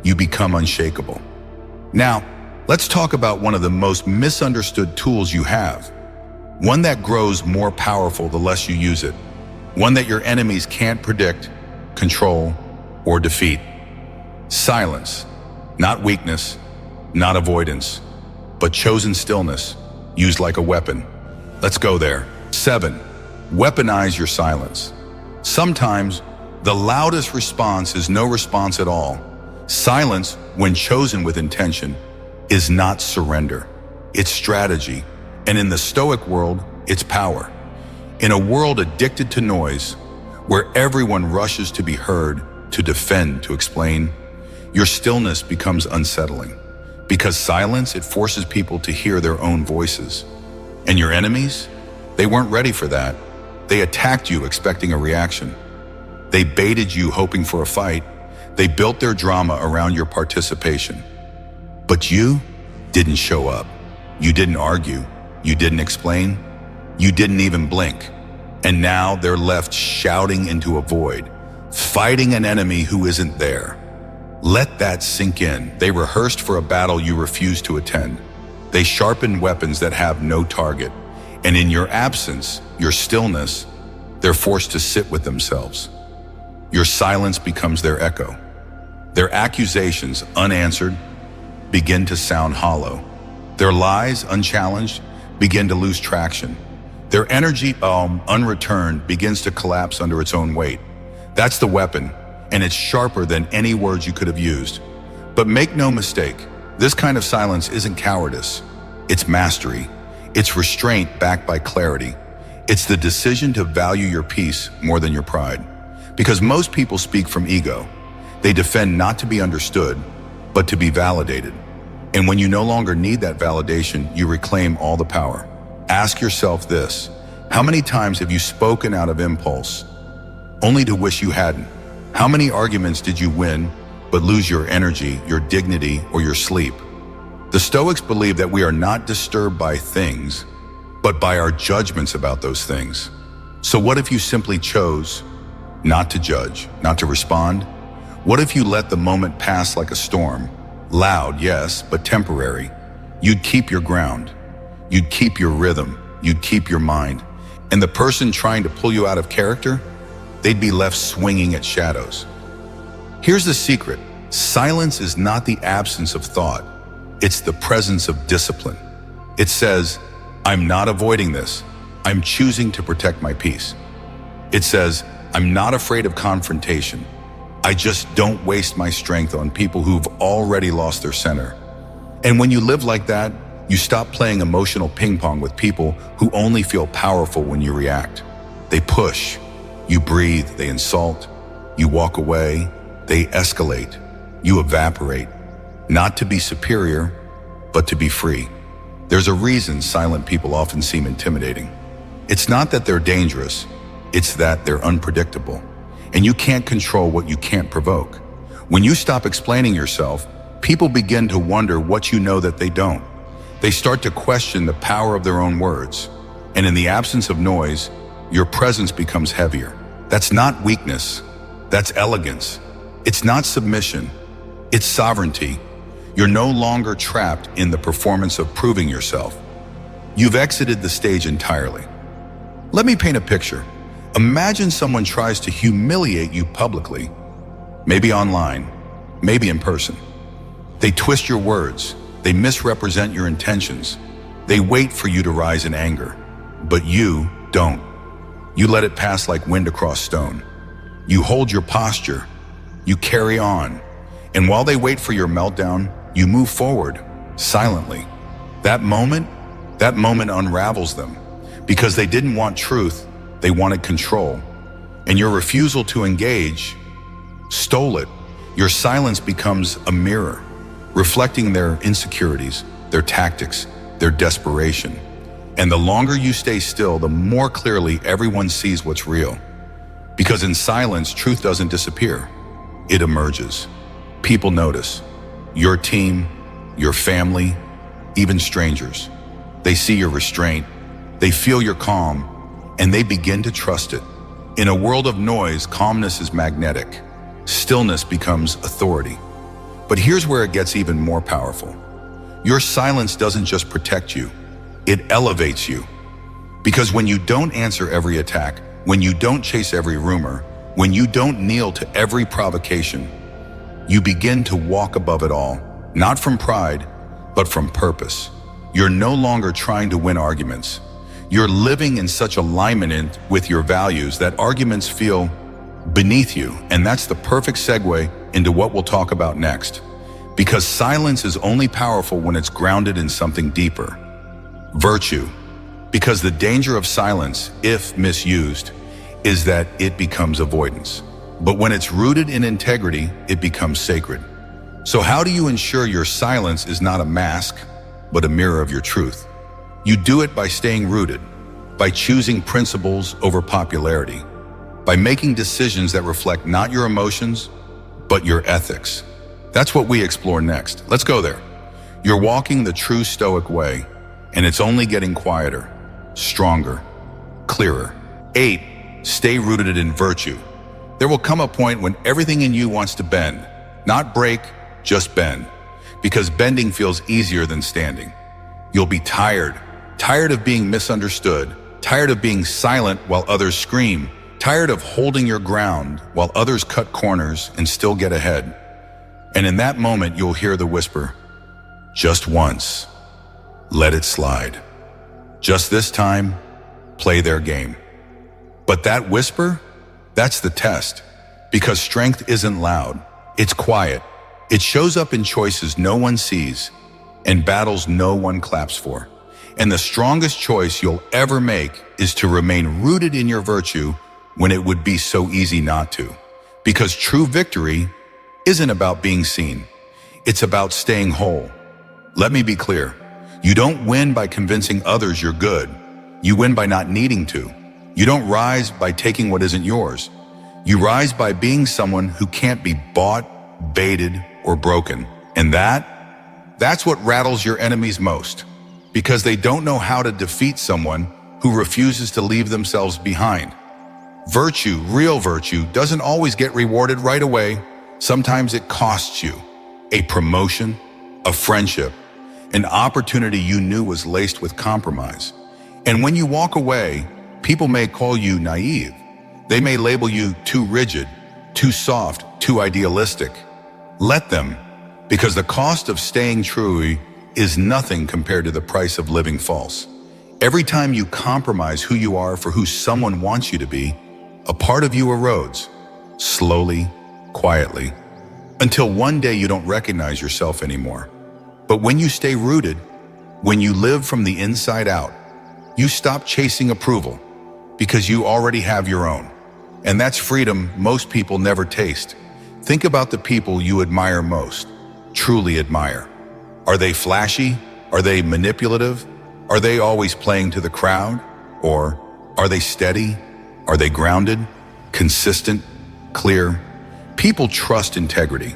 you become unshakable. Now, let's talk about one of the most misunderstood tools you have. One that grows more powerful the less you use it. One that your enemies can't predict, control, or defeat. Silence. Not weakness, not avoidance, but chosen stillness, used like a weapon. Let's go there. 7. Weaponize your silence. Sometimes, the loudest response is no response at all. Silence, when chosen with intention, is not surrender. It's strategy. And in the Stoic world, it's power. In a world addicted to noise, where everyone rushes to be heard, to defend, to explain, your stillness becomes unsettling. Because silence, it forces people to hear their own voices. And your enemies? They weren't ready for that. They attacked you expecting a reaction. They baited you hoping for a fight. They built their drama around your participation. But you didn't show up. You didn't argue. You didn't explain. You didn't even blink. And now they're left shouting into a void, fighting an enemy who isn't there. Let that sink in. They rehearsed for a battle you refused to attend. They sharpened weapons that have no target. And in your absence, your stillness, they're forced to sit with themselves. Your silence becomes their echo. Their accusations, unanswered, begin to sound hollow. Their lies, unchallenged, begin to lose traction. Their energy, unreturned, begins to collapse under its own weight. That's the weapon, and it's sharper than any words you could have used. But make no mistake, this kind of silence isn't cowardice. It's mastery. It's restraint backed by clarity. It's the decision to value your peace more than your pride. Because most people speak from ego. They defend not to be understood, but to be validated. And when you no longer need that validation, you reclaim all the power. Ask yourself this: how many times have you spoken out of impulse, only to wish you hadn't? How many arguments did you win, but lose your energy, your dignity, or your sleep? The Stoics believe that we are not disturbed by things, but by our judgments about those things. So what if you simply chose not to judge, not to respond? What if you let the moment pass like a storm? Loud, yes, but temporary. You'd keep your ground. You'd keep your rhythm. You'd keep your mind. And the person trying to pull you out of character, they'd be left swinging at shadows. Here's the secret. Silence is not the absence of thought. It's the presence of discipline. It says, I'm not avoiding this. I'm choosing to protect my peace. It says, I'm not afraid of confrontation. I just don't waste my strength on people who've already lost their center. And when you live like that, you stop playing emotional ping pong with people who only feel powerful when you react. They push, you breathe, they insult, you walk away, they escalate, you evaporate. Not to be superior, but to be free. There's a reason silent people often seem intimidating. It's not that they're dangerous, it's that they're unpredictable. And you can't control what you can't provoke. When you stop explaining yourself, people begin to wonder what you know that they don't. They start to question the power of their own words. And in the absence of noise, your presence becomes heavier. That's not weakness. That's elegance. It's not submission. It's sovereignty. You're no longer trapped in the performance of proving yourself. You've exited the stage entirely. Let me paint a picture. Imagine someone tries to humiliate you publicly, maybe online, maybe in person. They twist your words. They misrepresent your intentions. They wait for you to rise in anger, but you don't. You let it pass like wind across stone. You hold your posture. You carry on. And while they wait for your meltdown, you move forward, silently. That moment unravels them. Because they didn't want truth, they wanted control. And your refusal to engage stole it. Your silence becomes a mirror, reflecting their insecurities, their tactics, their desperation. And the longer you stay still, the more clearly everyone sees what's real. Because in silence, truth doesn't disappear. It emerges. People notice. Your team, your family, even strangers. They see your restraint. They feel your calm, and they begin to trust it. In a world of noise, calmness is magnetic. Stillness becomes authority. But here's where it gets even more powerful. Your silence doesn't just protect you, it elevates you. Because when you don't answer every attack, when you don't chase every rumor, when you don't kneel to every provocation, you begin to walk above it all, not from pride, but from purpose. You're no longer trying to win arguments. You're living in such alignment with your values that arguments feel beneath you, and that's the perfect segue into what we'll talk about next. Because silence is only powerful when it's grounded in something deeper. Virtue. Because the danger of silence, if misused, is that it becomes avoidance. But when it's rooted in integrity, it becomes sacred. So how do you ensure your silence is not a mask, but a mirror of your truth? You do it by staying rooted, by choosing principles over popularity, by making decisions that reflect not your emotions, but your ethics. That's what we explore next. Let's go there. You're walking the true Stoic way, and it's only getting quieter, stronger, clearer. 8. Stay rooted in virtue. There will come a point when everything in you wants to bend, not break, just bend, because bending feels easier than standing. You'll be tired of being misunderstood, tired of being silent while others scream, tired of holding your ground while others cut corners and still get ahead. And in that moment, you'll hear the whisper, just once, let it slide. Just this time, play their game. But that whisper, that's the test, because strength isn't loud, it's quiet. It shows up in choices no one sees and battles no one claps for. And the strongest choice you'll ever make is to remain rooted in your virtue when it would be so easy not to. Because true victory isn't about being seen, it's about staying whole. Let me be clear, you don't win by convincing others you're good. You win by not needing to. You don't rise by taking what isn't yours. You rise by being someone who can't be bought, baited, or broken. And that's what rattles your enemies most, because they don't know how to defeat someone who refuses to leave themselves behind. Virtue, real virtue, doesn't always get rewarded right away. Sometimes it costs you a promotion, a friendship, an opportunity you knew was laced with compromise. And when you walk away, people may call you naive. They may label you too rigid, too soft, too idealistic. Let them, because the cost of staying true is nothing compared to the price of living false. Every time you compromise who you are for who someone wants you to be, a part of you erodes, slowly, quietly, until one day you don't recognize yourself anymore. But when you stay rooted, when you live from the inside out, you stop chasing approval because you already have your own. And that's freedom most people never taste. Think about the people you admire most, truly admire. Are they flashy? Are they manipulative? Are they always playing to the crowd? Or are they steady? Are they grounded, consistent, clear? People trust integrity.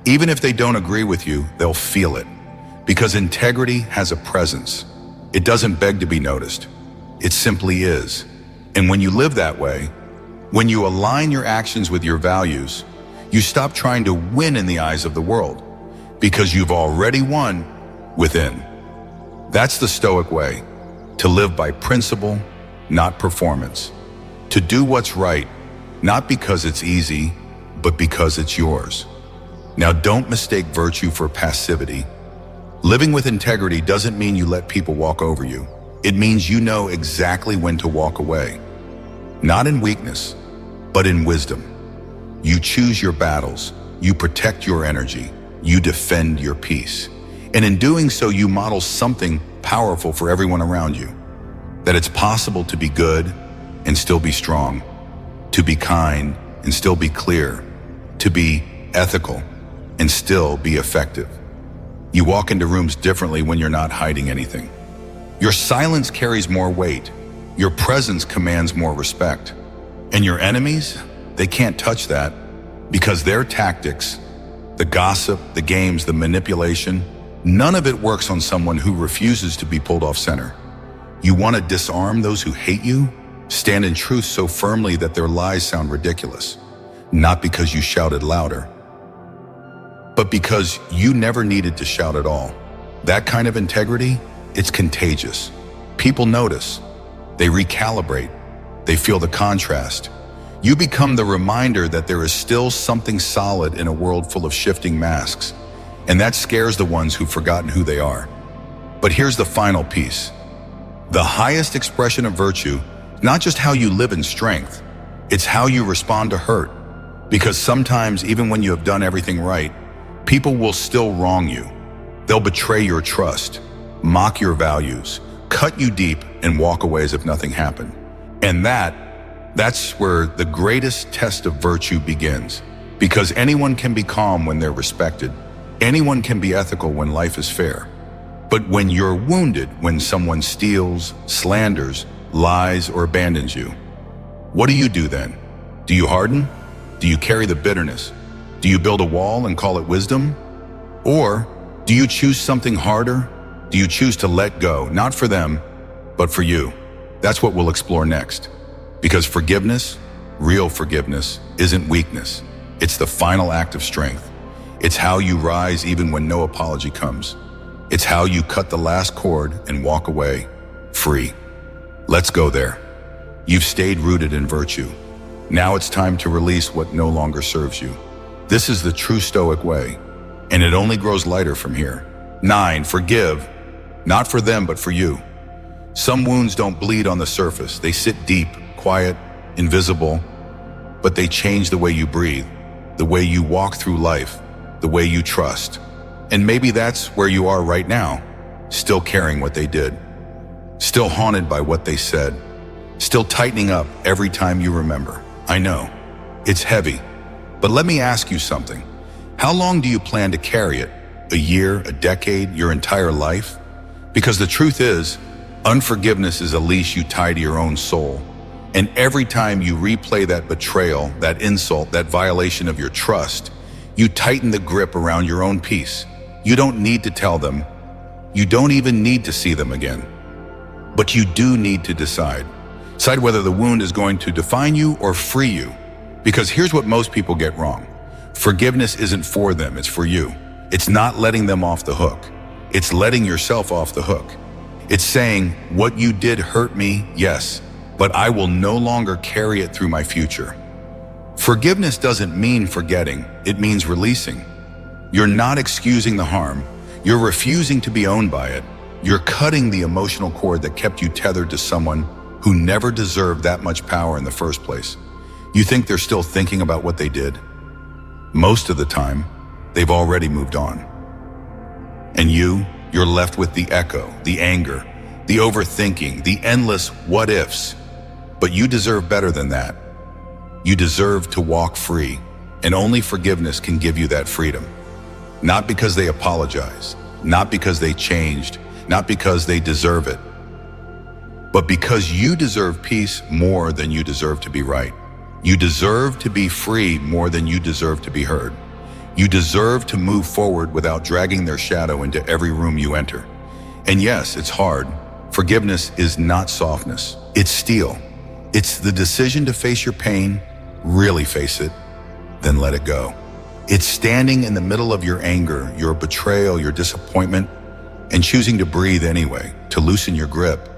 Even if they don't agree with you, they'll feel it. Because integrity has a presence. It doesn't beg to be noticed. It simply is. And when you live that way, when you align your actions with your values, you stop trying to win in the eyes of the world, because you've already won within. That's the Stoic way, to live by principle, not performance. To do what's right, not because it's easy, but because it's yours. Now, don't mistake virtue for passivity. Living with integrity doesn't mean you let people walk over you. It means you know exactly when to walk away. Not in weakness, but in wisdom. You choose your battles, you protect your energy, you defend your peace. And in doing so, you model something powerful for everyone around you. That it's possible to be good and still be strong, to be kind and still be clear, to be ethical and still be effective. You walk into rooms differently when you're not hiding anything. Your silence carries more weight. Your presence commands more respect. And your enemies, they can't touch that, because their tactics, the gossip, the games, the manipulation, none of it works on someone who refuses to be pulled off center. You want to disarm those who hate you? Stand in truth so firmly that their lies sound ridiculous. Not because you shouted louder, but because you never needed to shout at all. That kind of integrity, it's contagious. People notice. They recalibrate. They feel the contrast. You become the reminder that there is still something solid in a world full of shifting masks, and that scares the ones who've forgotten who they are. But here's the final piece. The highest expression of virtue, not just how you live in strength, it's how you respond to hurt. Because sometimes, even when you have done everything right, people will still wrong you. They'll betray your trust, mock your values, cut you deep, and walk away as if nothing happened. And that's where the greatest test of virtue begins. Because anyone can be calm when they're respected. Anyone can be ethical when life is fair. But when you're wounded, when someone steals, slanders, lies, or abandons you, what do you do then? Do you harden? Do you carry the bitterness? Do you build a wall and call it wisdom? Or do you choose something harder? Do you choose to let go, not for them, but for you? That's what we'll explore next. Because forgiveness, real forgiveness, isn't weakness. It's the final act of strength. It's how you rise even when no apology comes. It's how you cut the last cord and walk away, free. Let's go there. You've stayed rooted in virtue. Now it's time to release what no longer serves you. This is the true Stoic way, and it only grows lighter from here. 9, forgive, not for them, but for you. Some wounds don't bleed on the surface. They sit deep, quiet, invisible, but they change the way you breathe, the way you walk through life, the way you trust. And maybe that's where you are right now, still carrying what they did, still haunted by what they said, still tightening up every time you remember. I know, it's heavy, but let me ask you something. How long do you plan to carry it? A year, a decade, your entire life? Because the truth is, unforgiveness is a leash you tie to your own soul. And every time you replay that betrayal, that insult, that violation of your trust, you tighten the grip around your own peace. You don't need to tell them. You don't even need to see them again. But you do need to decide. Decide whether the wound is going to define you or free you. Because here's what most people get wrong. Forgiveness isn't for them, it's for you. It's not letting them off the hook. It's letting yourself off the hook. It's saying, what you did hurt me, yes, but I will no longer carry it through my future. Forgiveness doesn't mean forgetting, it means releasing. You're not excusing the harm. You're refusing to be owned by it. You're cutting the emotional cord that kept you tethered to someone who never deserved that much power in the first place. You think they're still thinking about what they did? Most of the time, they've already moved on. And you're left with the echo, the anger, the overthinking, the endless what ifs. But you deserve better than that. You deserve to walk free, and only forgiveness can give you that freedom. Not because they apologized, not because they changed, not because they deserve it, but because you deserve peace more than you deserve to be right. You deserve to be free more than you deserve to be heard. You deserve to move forward without dragging their shadow into every room you enter. And yes, it's hard. Forgiveness is not softness. It's steel. It's the decision to face your pain, really face it, then let it go. It's standing in the middle of your anger, your betrayal, your disappointment, and choosing to breathe anyway, to loosen your grip,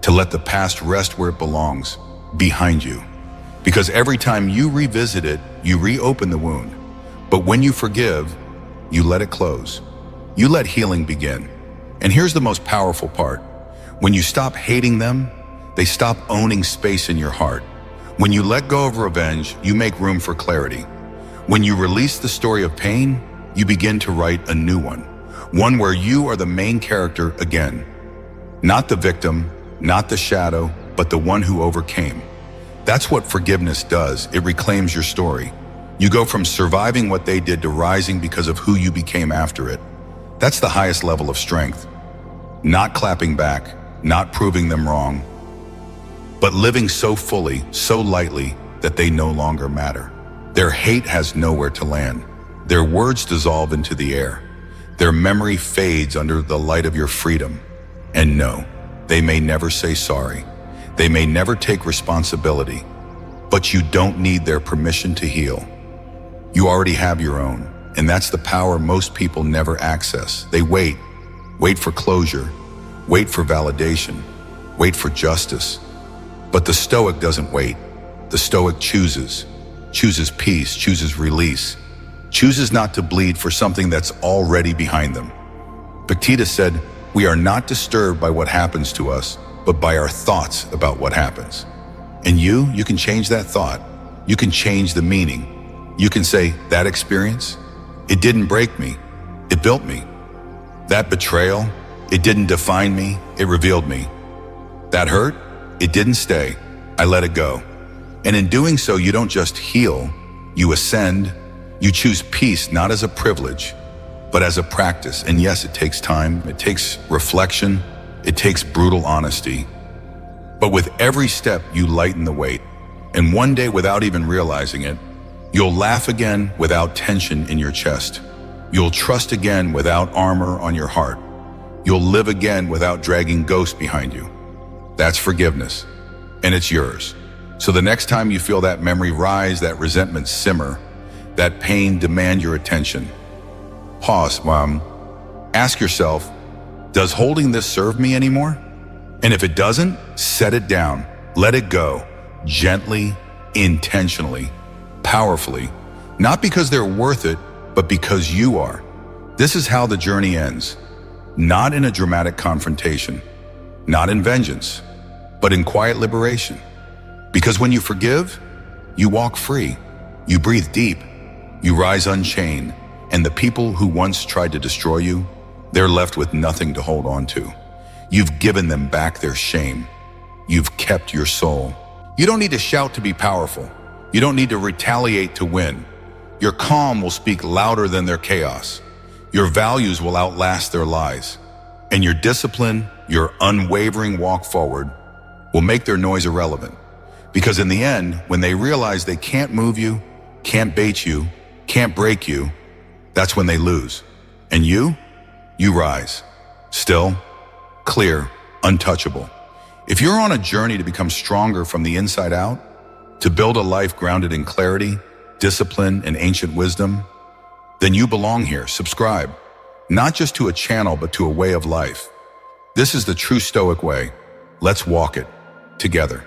to let the past rest where it belongs, behind you. Because every time you revisit it, you reopen the wound. But when you forgive, you let it close. You let healing begin. And here's the most powerful part. When you stop hating them, they stop owning space in your heart. When you let go of revenge, you make room for clarity. When you release the story of pain, you begin to write a new one where you are the main character again. Not the victim, not the shadow, but the one who overcame. That's what forgiveness does. It reclaims your story. You go from surviving what they did to rising because of who you became after it. That's the highest level of strength. Not clapping back, not proving them wrong, but living so fully, so lightly, that they no longer matter. Their hate has nowhere to land. Their words dissolve into the air. Their memory fades under the light of your freedom. And no, they may never say sorry. They may never take responsibility, but you don't need their permission to heal. You already have your own, and that's the power most people never access. They wait, wait for closure, wait for validation, wait for justice. But the Stoic doesn't wait. The Stoic chooses peace, chooses release, chooses not to bleed for something that's already behind them. Epictetus said, "We are not disturbed by what happens to us, but by our thoughts about what happens." And you can change that thought. You can change the meaning. You can say, that experience, it didn't break me, it built me. That betrayal, it didn't define me, it revealed me. That hurt, it didn't stay, I let it go. And in doing so, you don't just heal, you ascend, you choose peace not as a privilege, but as a practice. And yes, it takes time, it takes reflection, it takes brutal honesty. But with every step, you lighten the weight. And one day, without even realizing it, you'll laugh again without tension in your chest. You'll trust again without armor on your heart. You'll live again without dragging ghosts behind you. That's forgiveness, and it's yours. So the next time you feel that memory rise, that resentment simmer, that pain demand your attention, pause, ask yourself, does holding this serve me anymore? And if it doesn't, set it down, let it go, gently, intentionally, powerfully, not because they're worth it, but because you are. This is how the journey ends, not in a dramatic confrontation, not in vengeance, but in quiet liberation. Because when you forgive, you walk free, you breathe deep, you rise unchained, and the people who once tried to destroy you, they're left with nothing to hold on to. You've given them back their shame. You've kept your soul. You don't need to shout to be powerful. You don't need to retaliate to win. Your calm will speak louder than their chaos. Your values will outlast their lies. And your discipline, your unwavering walk forward, will make their noise irrelevant. Because in the end, when they realize they can't move you, can't bait you, can't break you, that's when they lose. And you rise. Still, clear, untouchable. If you're on a journey to become stronger from the inside out, to build a life grounded in clarity, discipline, and ancient wisdom, then you belong here. Subscribe, not just to a channel, but to a way of life. This is the true Stoic way. Let's walk it together.